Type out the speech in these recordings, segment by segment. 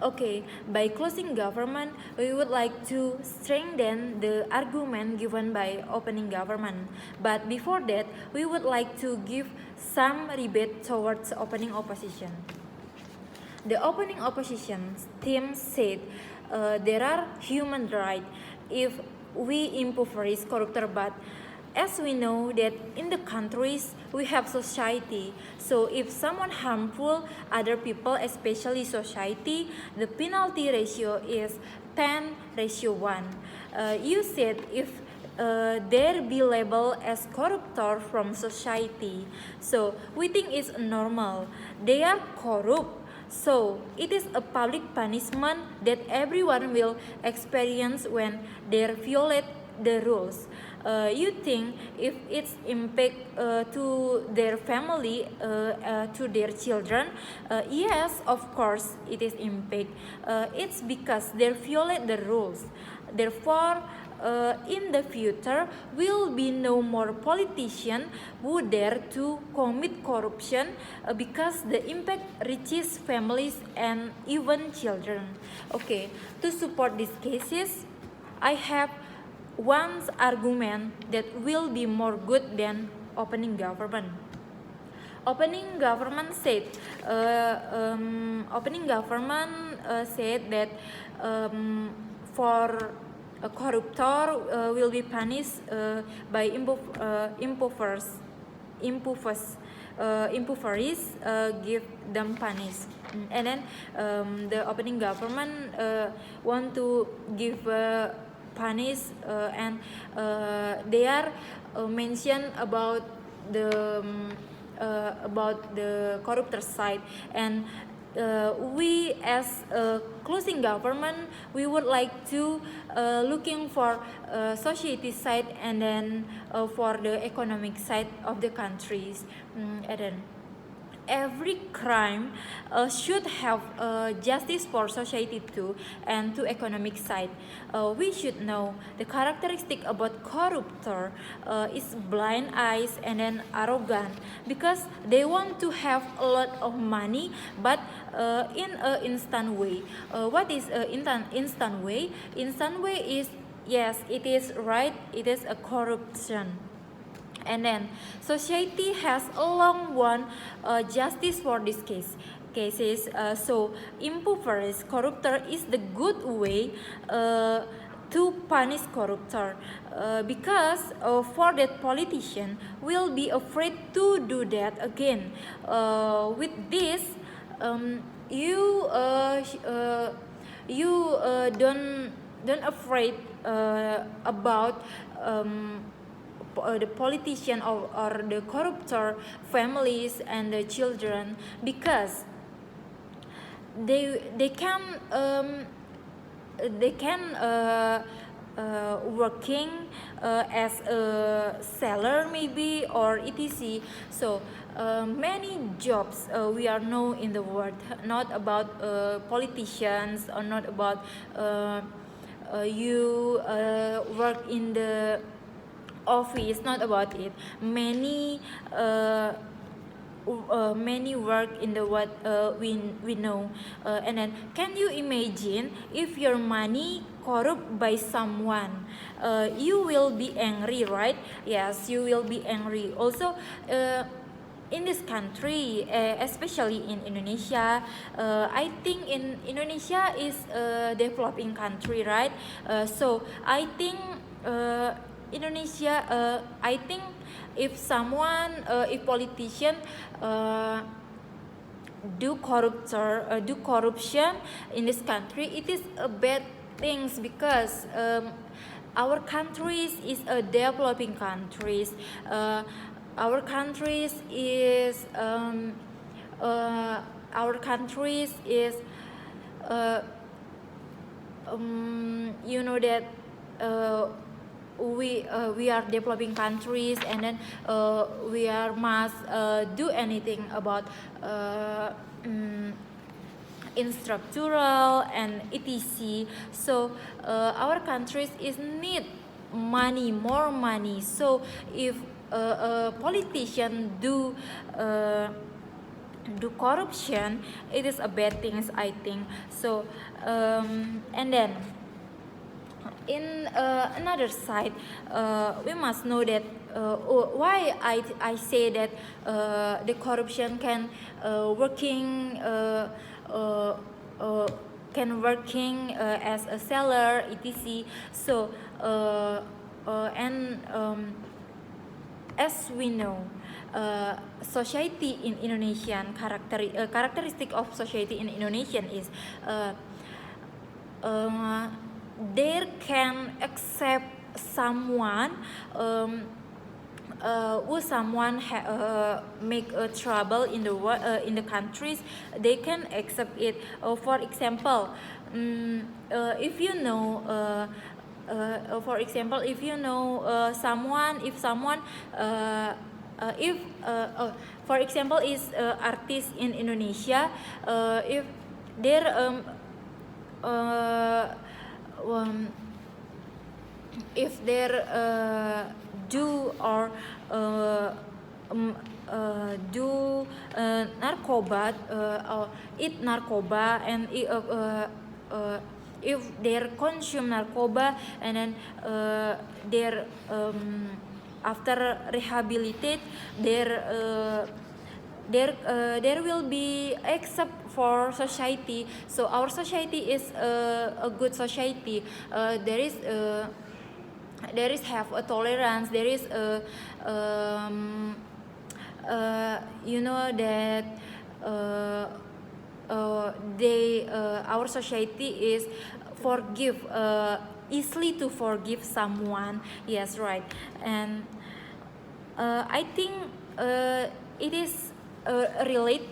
Okay, by closing government, we would like to strengthen the argument given by opening government. But before that, we would like to give some rebate towards opening opposition. The opening opposition team said there are human rights if we impoverish corruptor, but as we know that in the countries we have society, so if someone harmful other people, especially society, the penalty ratio is 10:1. You said if there be labeled as corruptor from society, so we think it's normal. They are corrupt. So it is a public punishment that everyone will experience when they violate the rules. You think if it's impact to their family, to their children, yes, of course it is impact. It's because they violate the rules. Therefore, in the future will be no more politician who dare to commit corruption because the impact reaches families and even children. Okay, to support these cases, I have one argument that will be more good than opening government. Opening government said that for a corruptor will be punished by impoverished, give them punish. And then the opening government want to give punish, and they are mentioned about the corruptor side, and we as a closing government, we would like to looking for society side, and then for the economic side of the countries. And then every crime should have justice for society too, and to economic side. We should know the characteristic about corruptor is blind eyes and then arrogant, because they want to have a lot of money, but in an instant way. What is instant way? Instant way is, yes, it is right, it is a corruption. And then society has a long one justice for this cases. So impoverished corruptor is the good way to punish corruptor, because for that politician will be afraid to do that again. With this, you don't afraid about the politician or the corruptor families and the children, because they can working as a seller maybe, or etc. So many jobs we are know in the world, not about politicians, or not about you work in the office, not about it. Many work in the what we know. And then can you imagine if your money corrupt by someone? You will be angry, right? Yes, you will be angry. Also in this country, especially in Indonesia, I think in Indonesia is a developing country, right? So I think Indonesia, I think if someone, if politician do corruption in this country, it is a bad things, because our countries is a developing countries. Our countries is you know that we are developing countries, and then we are must do anything about infrastructural and etc. So our countries is need money, more money. So if a politician do do corruption, it is a bad thing, I think. So and then in another side, we must know that why I say that the corruption can working as a seller, etc. So and as we know, society in Indonesian characteristic of society in Indonesian is there can accept someone who someone make a trouble in the countries. They can accept it. For example, if you know. For example, if you know someone, if someone, if for example, is artist in Indonesia, if there if there do or do narkoba, or eat narkoba, and if they consume narkoba, and then they're after rehabilitate, there will be accept for society. So our society is a good society. There is have a tolerance. There is you know that our society is forgive easily to forgive someone. Yes, right. And I think it is relate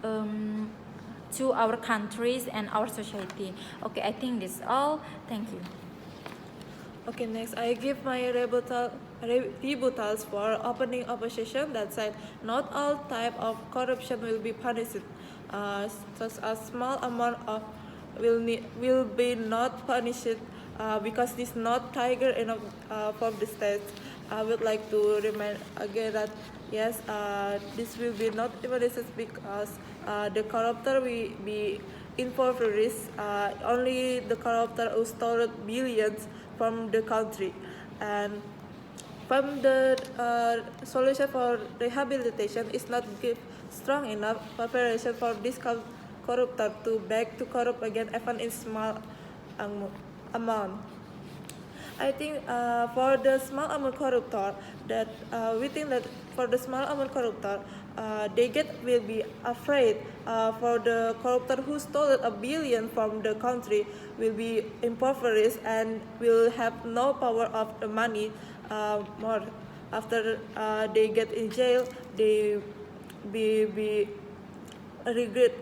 to our countries and our society. Okay, I think this is all. Thank you. Okay, next I give my rebuttals for opening opposition that said not all type of corruption will be punished. Such a small amount of will be not punished because this not trigger enough for the state. I would like to remind again that yes, this will be not punished because the corruptor will be impoverished. Only the corruptor who stole billions from the country, and from the solution for rehabilitation is not give strong enough preparation for this corruptor to back to corrupt again even in small amount. I think for the small amount corruptor that we think that for the small amount corruptor they will be afraid for the corruptor who stole a billion from the country will be impoverished and will have no power of the money more after they get in jail. They be regret.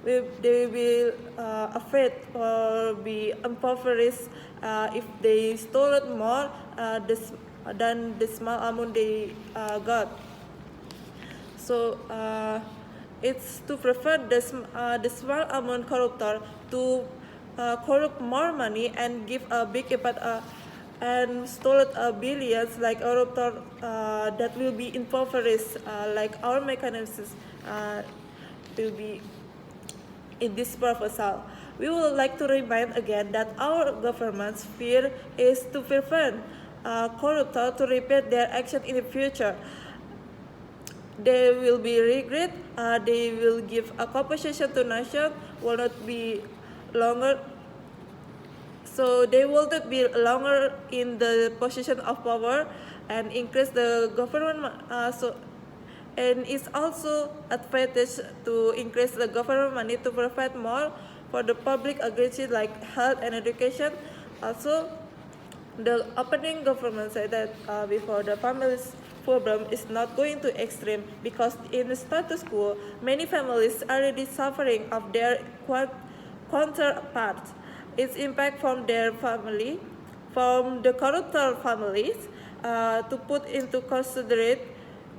They will afraid or be impoverished if they stole it more than the small amount they got. So it's to prefer the small amount corruptor to corrupt more money and give a big impact and stole billions like corruptor that will be impoverished like our mechanisms will be in this proposal. We would like to remind again that our government's fear is to prevent corruptors to repeat their action in the future. They will be regret. They will give a compensation to nation will not be longer. So they will not be longer in the position of power and increase the government. And it's also advantage to increase the government money to provide more for the public agencies like health and education. Also, the opening government said that before the families problem is not going to extreme because in the status quo, many families are already suffering of their counterparts. Its impact from their family, from the corruptor families, to put into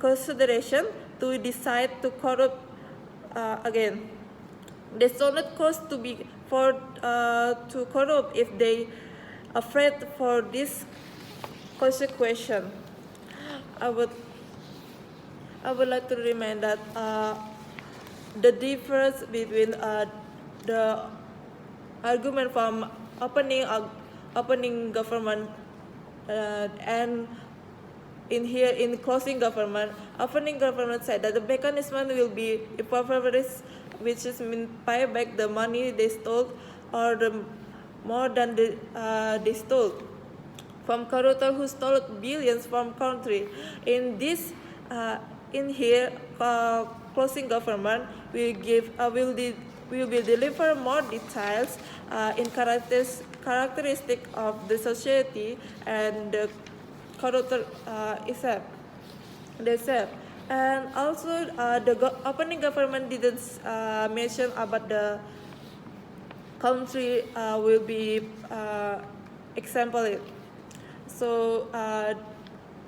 consideration to decide to corrupt again. They should not cost to be to corrupt if they afraid for this consequence. I would like to remind that the difference between the argument from opening government and in closing government, opening government said that the mechanism will be impoverished, which is mean pay back the money they stole or the more than they stole from corruptor who stole billions from country. In this, in here, closing government will will be deliver more details in characteristic of the society and the corruptor itself. And also the opening government didn't mention about the country will be example it. So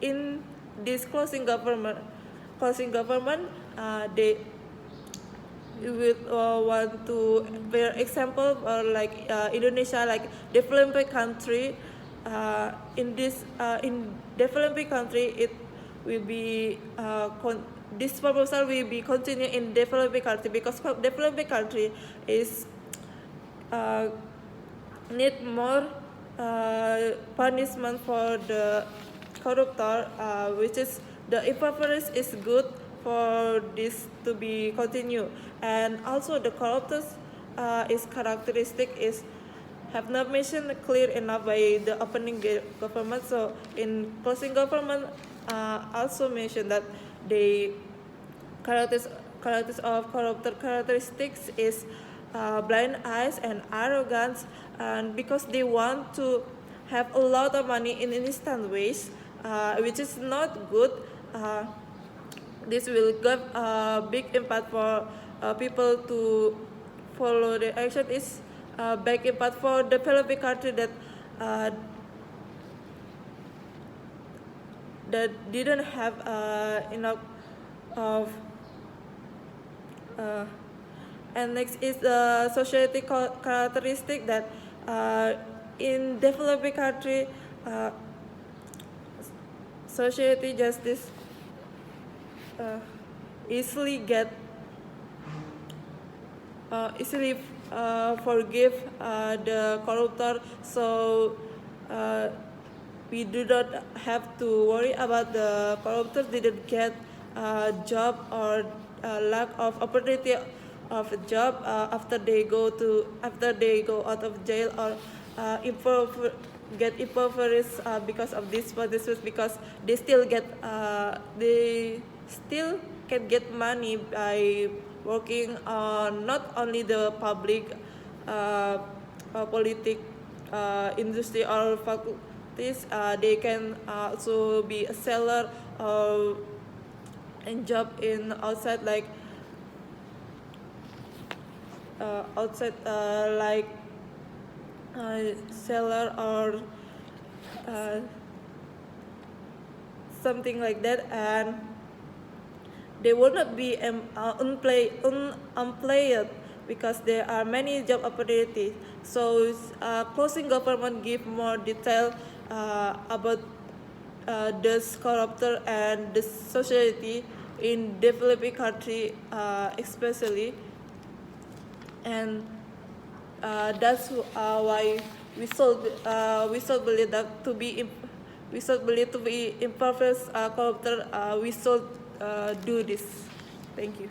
in this closing government, they will want to, for example, like Indonesia, like developing country. In developing country, it will be this proposal will be continued in developing country because developing country is need more punishment for the corruptor, which is the impoverished is good for this to be continued, and also the corruptors is characteristic is have not mentioned clear enough by the opening government. So in closing government also mentioned that the characters of corruptor characteristics is blind eyes and arrogance, and because they want to have a lot of money in instant ways, which is not good. This will give a big impact for people to follow the action. Is big impact for developing country that didn't have enough of. And next is the society characteristic that in developing country, society justice easily forgive the corruptor, so we do not have to worry about the corruptors didn't get a job or lack of opportunity of a job after they go out of jail or get impoverished because of this policies, because they still can get money by working on not only the public politic industry or faculties, they can also be a seller or and job in outside like seller or something like that, and they will not be unemployed because there are many job opportunities. So closing government give more detail about this corruptor and the society in developing country especially, and that's why we should believe that to be imperfect corruptor, we should do this. Thank you.